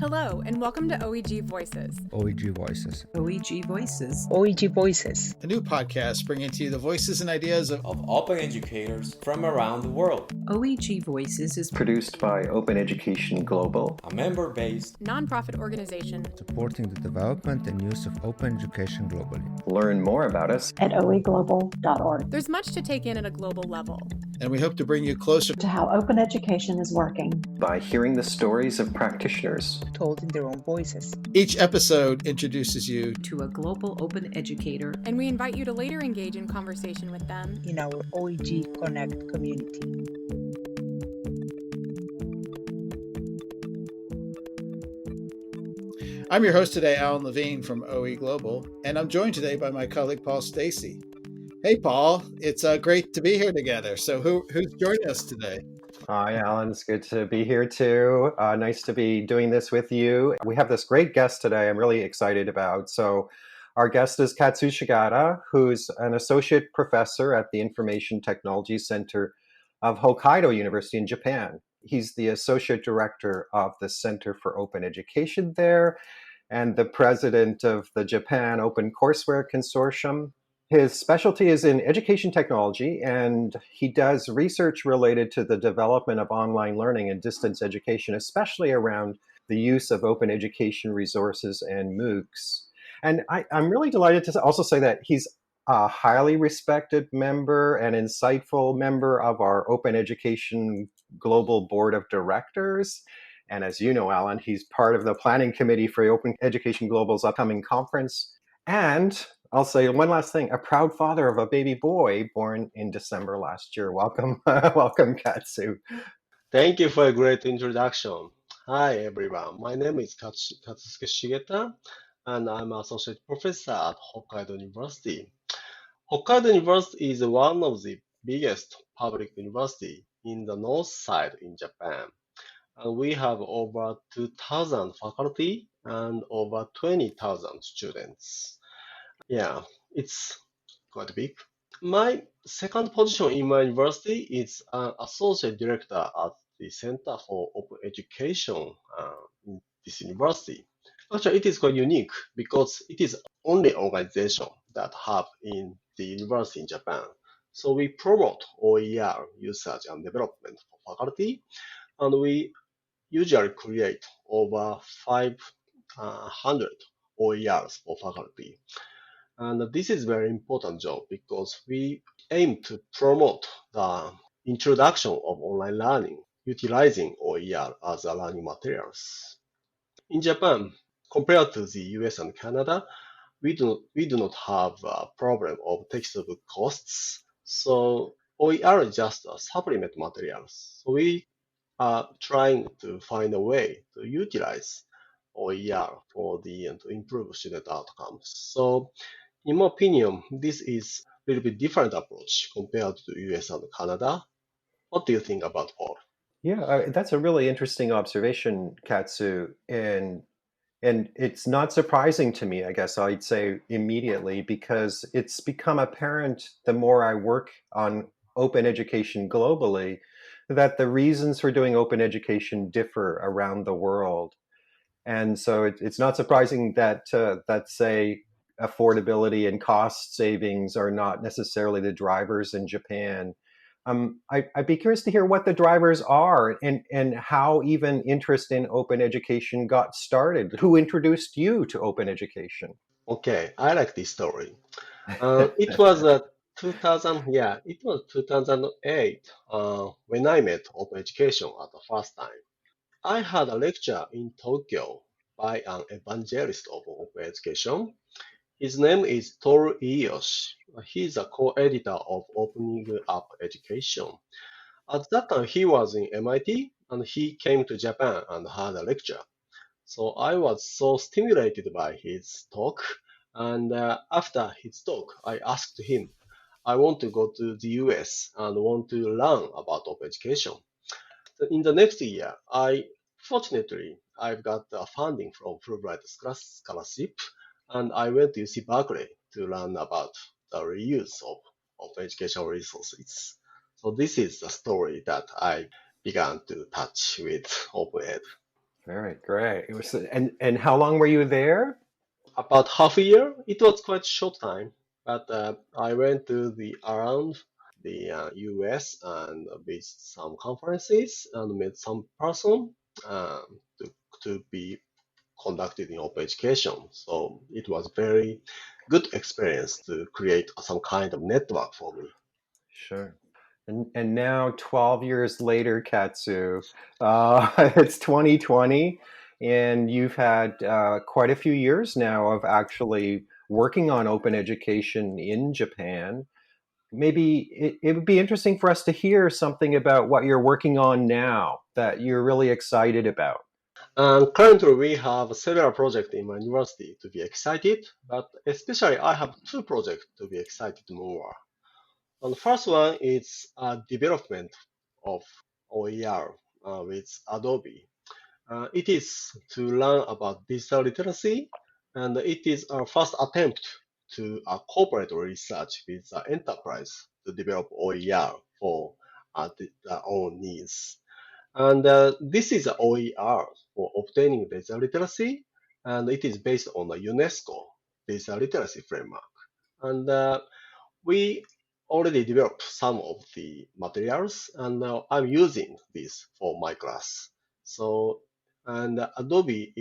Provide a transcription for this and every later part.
Hello, and welcome to OEG Voices. OEG Voices. OEG Voices. OEG Voices. A new podcast bringing to you the voices and ideas of open educators from around the world. OEG Voices is produced by Open Education Global, a member-based nonprofit organization supporting the development and use of open education globally. Learn more about us at oeglobal.org. There's much to take in at a global level, and we hope to bring you closer to how open education is working by hearing the stories of practitioners told in their own voices. Each episode introduces you to a global open educator, and we invite you to later engage in conversation with them in our OEG Connect community. I'm your host today, Alan Levine from OE Global, and I'm joined today by my colleague Paul Stacy. Hey, Paul, it's great to be here together. So who's joining us today? Hi, Alan. It's good to be here too. Nice to be doing this with you. We have this great guest today I'm really excited about. So our guest is Katsusuke Shigeta, who's an associate professor at the Information Technology Center of Hokkaido University in Japan. He's the associate director of the Center for Open Education there and the president of the Japan Open Courseware Consortium. His specialty is in education technology, and he does research related to the development of online learning and distance education, especially around the use of open education resources and MOOCs. And I'm really delighted to also say that he's a highly respected member and insightful member of our Open Education Global Board of Directors. And as you know, Alan, he's part of the planning committee for Open Education Global's upcoming conference. And I'll say one last thing, a proud father of a baby boy born in December last year. Welcome, welcome, Katsu. Thank you for a great introduction. Hi, everyone. My name is Katsusuke Shigeta, and I'm associate professor at Hokkaido University. Hokkaido University is one of the biggest public university in the north side in Japan. And we have over 2,000 faculty and over 20,000 students. Yeah, it's quite big. My second position in my university is an associate director at the Center for Open Education in this university. Actually, it is quite unique because it is only organization that have in the university in Japan. So we promote OER research and development for faculty, and we usually create over 500 OERs for faculty. And this is very important job because we aim to promote the introduction of online learning utilizing OER as a learning materials. In Japan, compared to the US and Canada, we do not have a problem of textbook costs. So OER is just a supplement materials. So we are trying to find a way to utilize OER to improve student outcomes. So in my opinion, this is a little bit different approach compared to US and Canada. What do you think about Paul? Yeah, that's a really interesting observation, Katsu. And it's not surprising to me, I guess I'd say immediately, because it's become apparent the more I work on open education globally, that the reasons for doing open education differ around the world. And so it's not surprising that, say, affordability and cost savings are not necessarily the drivers in Japan. I'd be curious to hear what the drivers are and how even interest in open education got started. Who introduced you to open education? Okay, I like this story. It was 2008 when I met open education at the first time. I had a lecture in Tokyo by an evangelist of open education. His name is Toru Iyoshi. He is a co-editor of Opening Up Education. At that time, he was in MIT and he came to Japan and had a lecture. So I was so stimulated by his talk. And after his talk, I asked him, I want to go to the US and want to learn about open education. In the next year, fortunately, I've got funding from Fulbright Scholarship, and I went to UC Berkeley to learn about the reuse of educational resources. So this is the story that I began to touch with Open Ed. Very great. It was, and how long were you there? About half a year. It was quite short time, but I went to the around the US and visited some conferences and met some person to be conducted in open education. So it was very good experience to create some kind of network for me. Sure. And now 12 years later, Katsu, it's 2020, and you've had quite a few years now of actually working on open education in Japan. Maybe it would be interesting for us to hear something about what you're working on now that you're really excited about. And currently, we have several projects in my university to be excited, but especially I have two projects to be excited more. And the first one is development of OER with Adobe. It is to learn about digital literacy, and it is our first attempt to cooperate research with the enterprise to develop OER for their own needs. And this is a OER for obtaining digital literacy, and it is based on the UNESCO digital literacy framework. And we already developed some of the materials, and now I'm using this for my class. So, and Adobe,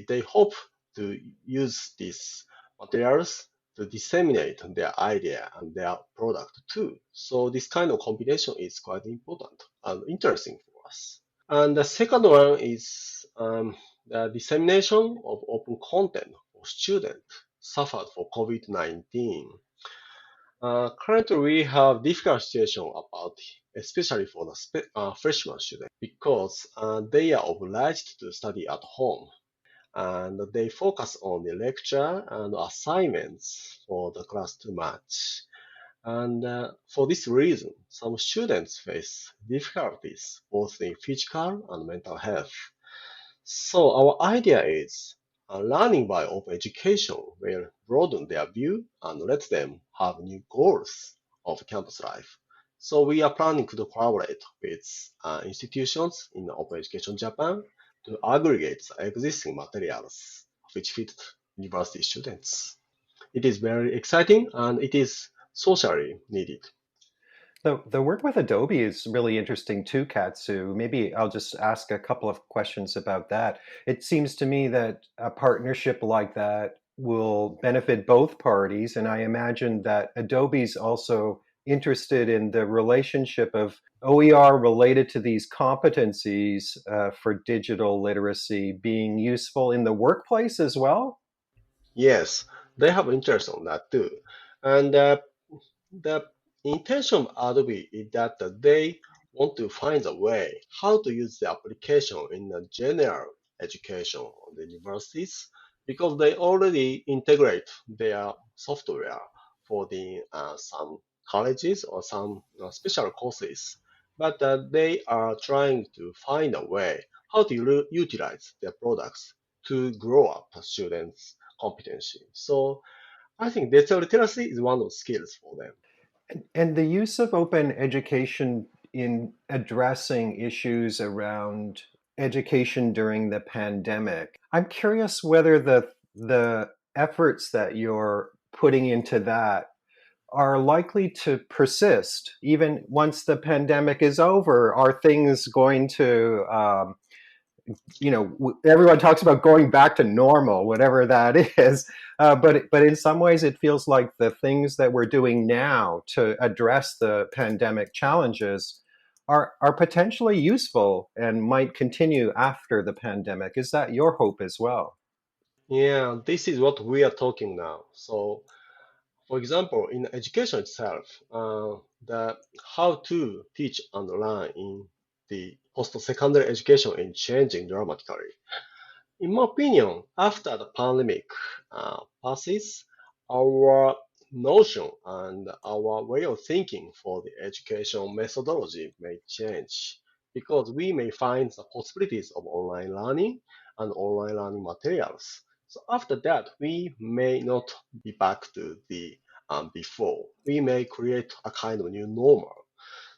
they hope to use these materials to disseminate their idea and their product too. So this kind of combination is quite important and interesting for us. And the second one is the dissemination of open content for students suffered for COVID-19. Currently, we have difficult situation about, especially for the freshman students, because they are obliged to study at home and they focus on the lecture and assignments for the class too much. And for this reason, some students face difficulties both in physical and mental health. So our idea is learning by open education will broaden their view and let them have new goals of campus life. So we are planning to collaborate with institutions in Open Education Japan to aggregate the existing materials which fit university students. It is very exciting and it is socially needed. The work with Adobe is really interesting too, Katsu. Maybe I'll just ask a couple of questions about that. It seems to me that a partnership like that will benefit both parties, and I imagine that Adobe's also interested in the relationship of OER related to these competencies for digital literacy being useful in the workplace as well. Yes, they have interest on that too. And the intention of Adobe is that they want to find a way how to use the application in the general education of the universities because they already integrate their software for the some colleges or some special courses. But they are trying to find a way how to utilize their products to grow up students' competency. So I think digital literacy is one of the skills for them. And the use of open education in addressing issues around education during the pandemic. I'm curious whether the efforts that you're putting into that are likely to persist even once the pandemic is over. Are things going to everyone talks about going back to normal, whatever that is. But in some ways, it feels like the things that we're doing now to address the pandemic challenges are potentially useful and might continue after the pandemic. Is that your hope as well? Yeah, this is what we are talking now. So, for example, in education itself, the how to teach and learn in the post-secondary education is changing dramatically. In my opinion, after the pandemic passes, our notion and our way of thinking for the education methodology may change because we may find the possibilities of online learning and online learning materials. So after that, we may not be back to the before. We may create a kind of new normal.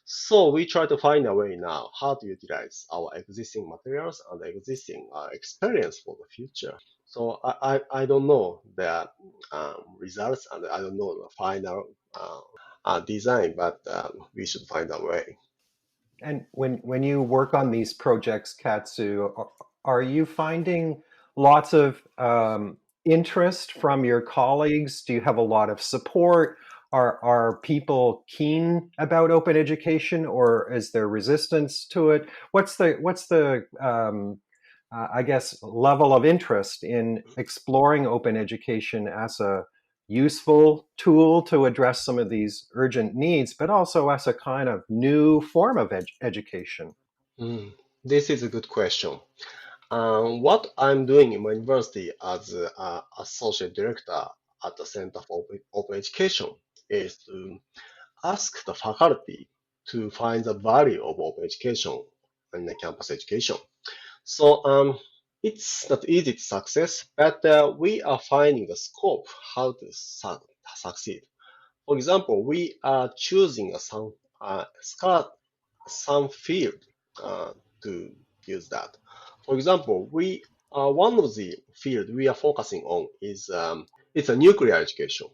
So we try to find a way now how to utilize our existing materials and existing experience for the future. So I don't know the results and I don't know the final design, but we should find a way. And when you work on these projects, Katsu, are you finding lots of interest from your colleagues? Do you have a lot of support? Are people keen about open education, or is there resistance to it? What's the I guess level of interest in exploring open education as a useful tool to address some of these urgent needs, but also as a kind of new form of education? Mm, this is a good question. What I'm doing in my university as associate director at the Center for Open Education is to ask the faculty to find the value of open education in the campus education. So it's not easy to success, but we are finding the scope how to succeed. For example, we are choosing some field uh, to use that. For example, we one of the field we are focusing on is it's a nuclear education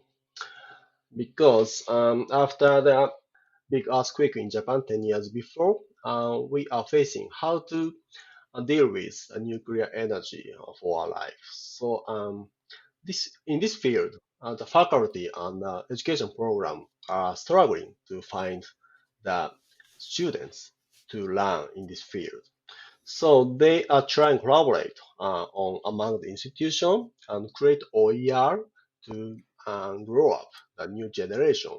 because after the big earthquake in Japan 10 years before, we are facing how to deal with nuclear energy for our life. So this in this field, the faculty and the education program are struggling to find the students to learn in this field. So they are trying to collaborate on among the institution and create OER to grow up the new generation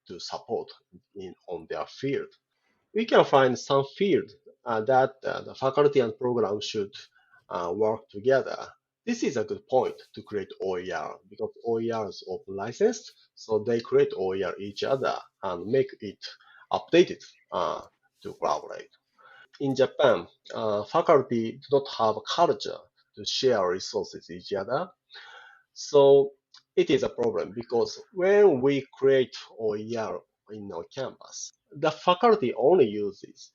to support in on their field. We can find some field that the faculty and program should work together. This is a good point to create OER because OER is open licensed, so they create OER each other and make it updated to collaborate. In Japan, faculty do not have a culture to share resources each other, so it is a problem because when we create OER in our campus, the faculty only uses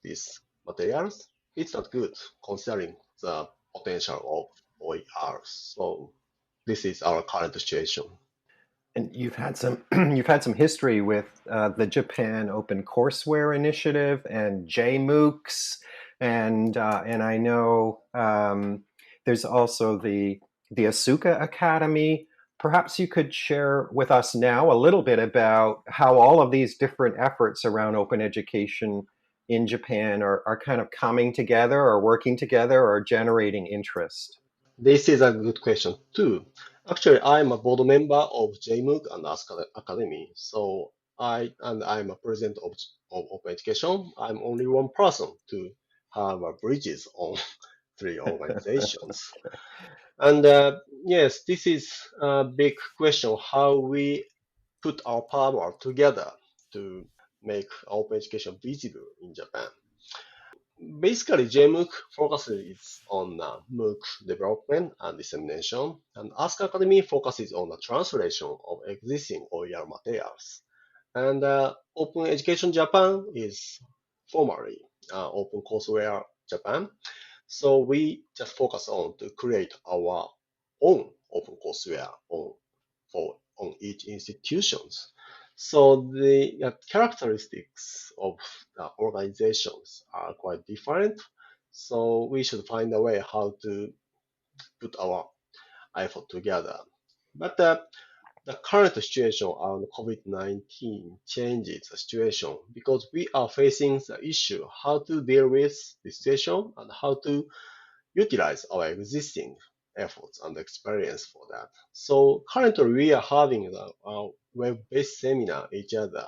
these materials. It's not good considering the potential of OER. So this is our current situation. And you've had some you've had some history with the Japan Open Courseware Initiative and JMOOCs, and I know there's also the Asuka Academy. Perhaps you could share with us now a little bit about how all of these different efforts around open education in Japan are kind of coming together or working together or generating interest. This is a good question too. Actually, I'm a board member of JMOOC and Asuka Academy. So I'm a president of Open Education. I'm only one person to have a bridges on three organizations. And yes, this is a big question how we put our power together to make open education visible in Japan. Basically, JMOOC focuses on MOOC development and dissemination, and Ask Academy focuses on the translation of existing OER materials. And Open Education Japan is formerly Open Courseware Japan. So we just focus on to create our own open courseware on each institutions. So the characteristics of the organizations are quite different. So we should find a way how to put our effort together. But the current situation around COVID-19 changes the situation because we are facing the issue how to deal with the situation and how to utilize our existing efforts and experience for that. So currently we are having a web-based seminar each other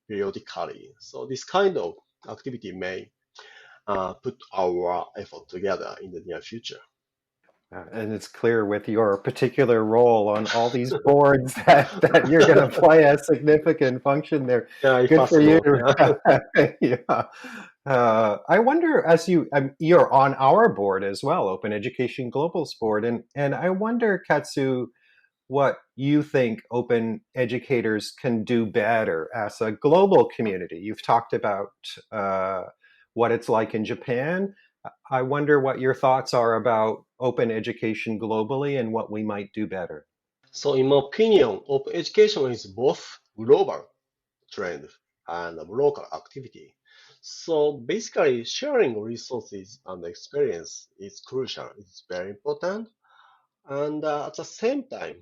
periodically. So this kind of activity may put our effort together in the near future. And it's clear with your particular role on all these boards that you're going to play a significant function there. Yeah, if Good for you. possible. Yeah. Yeah. I wonder, as you're on our board as well, Open Education Global's board, and I wonder, Katsu, what you think open educators can do better as a global community. You've talked about what it's like in Japan. I wonder what your thoughts are about open education globally and what we might do better. So in my opinion, open education is both global trend and local activity. So basically, sharing resources and experience is crucial. It's very important. And at the same time,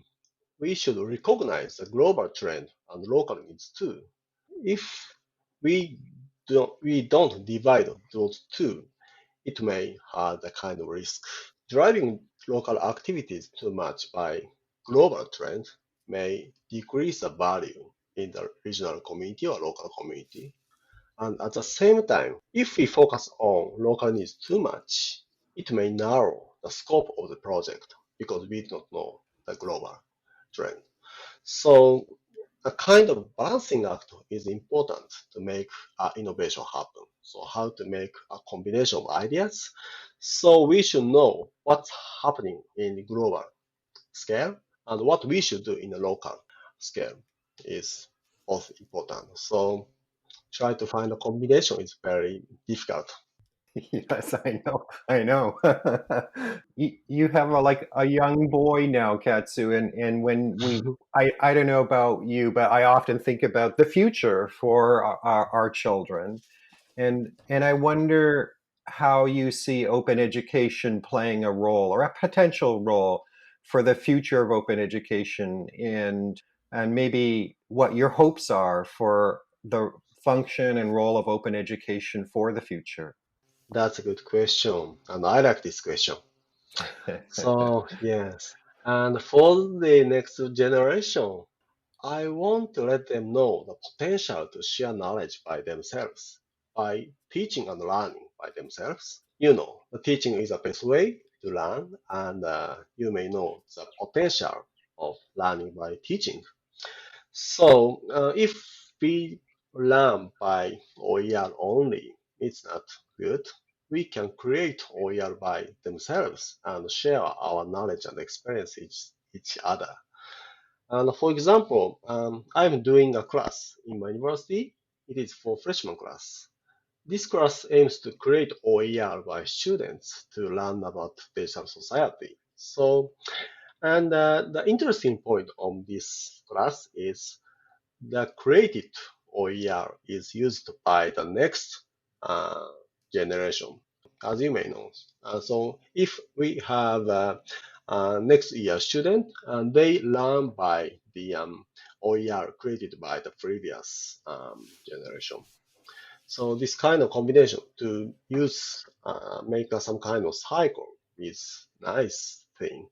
we should recognize the global trend and local needs too. If we don't divide those two, it may have the kind of risk. Driving local activities too much by global trend may decrease the value in the regional community or local community. And at the same time, if we focus on local needs too much, it may narrow the scope of the project because we don't know the global trend. So a kind of balancing act is important to make innovation happen. So how to make a combination of ideas. So we should know what's happening in the global scale and what we should do in the local scale is both important. So try to find a combination is very difficult. Yes, I know. I know. You have like a young boy now, Katsu, and when I don't know about you, but I often think about the future for our children, and I wonder how you see open education playing a role or a potential role for the future of open education, and maybe what your hopes are for the function and role of open education for the future. That's a good question, and I like this question. So yes, and for the next generation, I want to let them know the potential to share knowledge by themselves, by teaching and learning by themselves. The teaching is the best way to learn, and you may know the potential of learning by teaching. So, if we learn by OER only, it's not good. We can create OER by themselves and share our knowledge and experiences each other. And for example, I'm doing a class in my university. It is for freshman class. This class aims to create OER by students to learn about digital society. So, and the interesting point on this class is the created OER is used by the next uh, generation, as you may know. So if we have next year student, and they learn by the OER created by the previous generation. So this kind of combination to use make some kind of cycle is nice thing.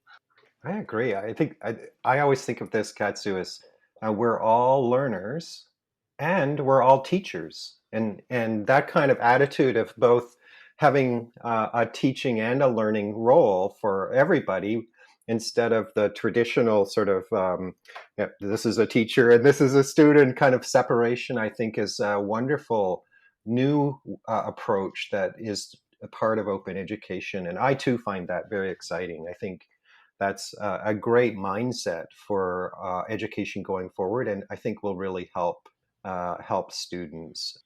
I agree. I always think of this, Katsu, as we're all learners and we're all teachers, and that kind of attitude of both having a teaching and a learning role for everybody instead of the traditional sort of yeah, this is a teacher and this is a student kind of separation. I think is a wonderful new approach that is a part of open education, and I too find that very exciting. I think that's a great mindset for education going forward, and I think will really help students.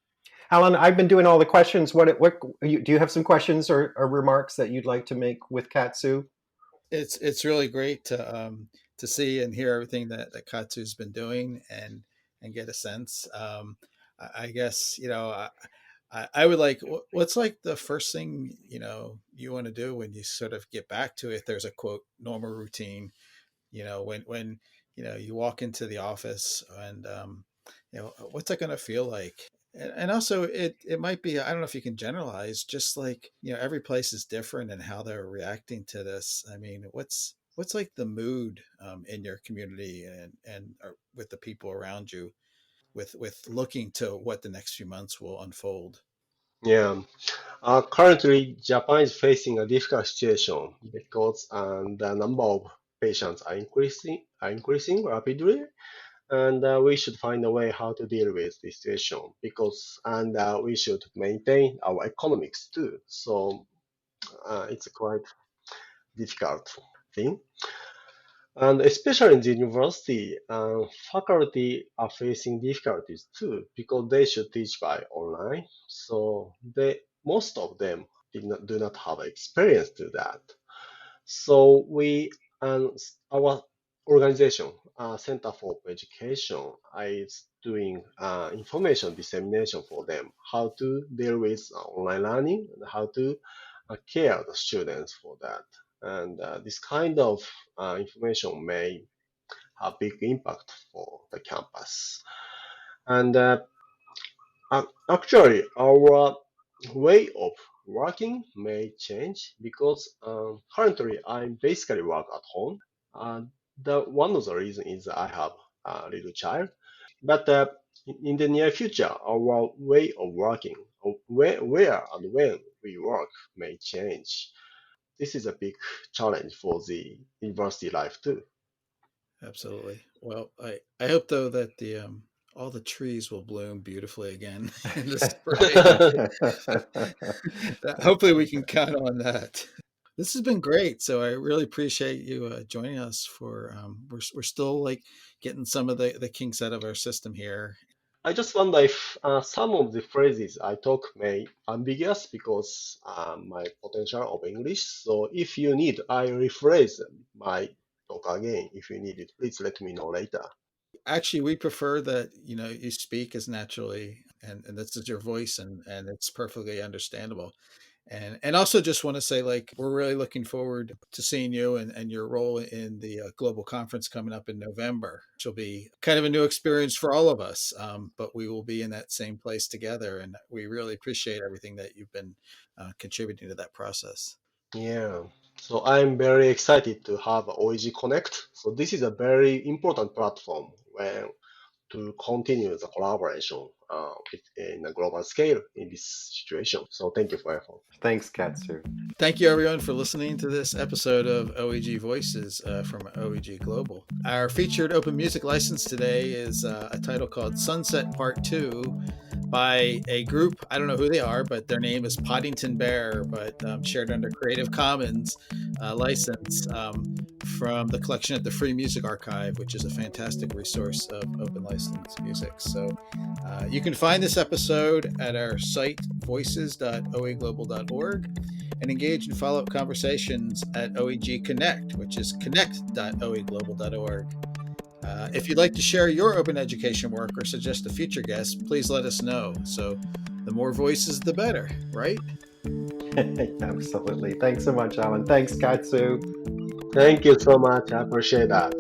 Alan, I've been doing all the questions. Do you have some questions or remarks that you'd like to make with Katsu? It's really great to see and hear everything that Katsu's been doing and get a sense. I guess I would like what's like the first thing you want to do when you sort of get back to it. There's a quote normal routine. When you walk into the office and what's that going to feel like? And also it might be, I don't know if you can generalize, just like every place is different and how they're reacting to this. I mean, what's like the mood in your community and with the people around you with looking to what the next few months will unfold. Yeah. Currently, Japan is facing a difficult situation because the number of patients are increasing rapidly, and we should find a way how to deal with this situation because and we should maintain our economics too. So it's a quite difficult thing. And especially in the university, faculty are facing difficulties too because they should teach by online. So most of them do not have experience to that. So our organization, Center for Education, is doing information dissemination for them, how to deal with online learning and how to care the students for that. And this kind of information may have big impact for the campus. And actually, our way of working may change because currently I basically work at home. The one of the reasons is I have a little child, but in the near future, our way of working, where and when we work, may change. This is a big challenge for the university life too. Absolutely. Well, I hope though that the all the trees will bloom beautifully again in the spring. Hopefully, we can count on that. This has been great. So I really appreciate you joining us. For we're still like getting some of the kinks out of our system here. I just wonder if some of the phrases I talk may ambiguous because my potential of English. So if you need, I rephrase my talk again. If you need it, please let me know later. Actually, we prefer that you speak as naturally, and this is your voice, and it's perfectly understandable. And also just want to say, like, we're really looking forward to seeing you and your role in the global conference coming up in November, which will be kind of a new experience for all of us. But we will be in that same place together. And we really appreciate everything that you've been contributing to that process. Yeah. So I'm very excited to have OEG Connect. So this is a very important platform where to continue the collaboration in a global scale in this situation. So thank you for your phone. Thanks, Katsu. Thank you, everyone, for listening to this episode of OEG Voices from OEG Global. Our featured open music license today is a title called Sunset Part 2 by a group. I don't know who they are, but their name is Poddington Bear, but shared under Creative Commons license from the collection at the Free Music Archive, which is a fantastic resource of open license music. So you can find this episode at our site, voices.oeglobal.org, and engage in follow-up conversations at OEG Connect, which is connect.oeglobal.org. If you'd like to share your open education work or suggest a future guest, please let us know. So the more voices, the better, right? Absolutely. Thanks so much, Alan. Thanks, Katsu. Thank you so much. I appreciate that.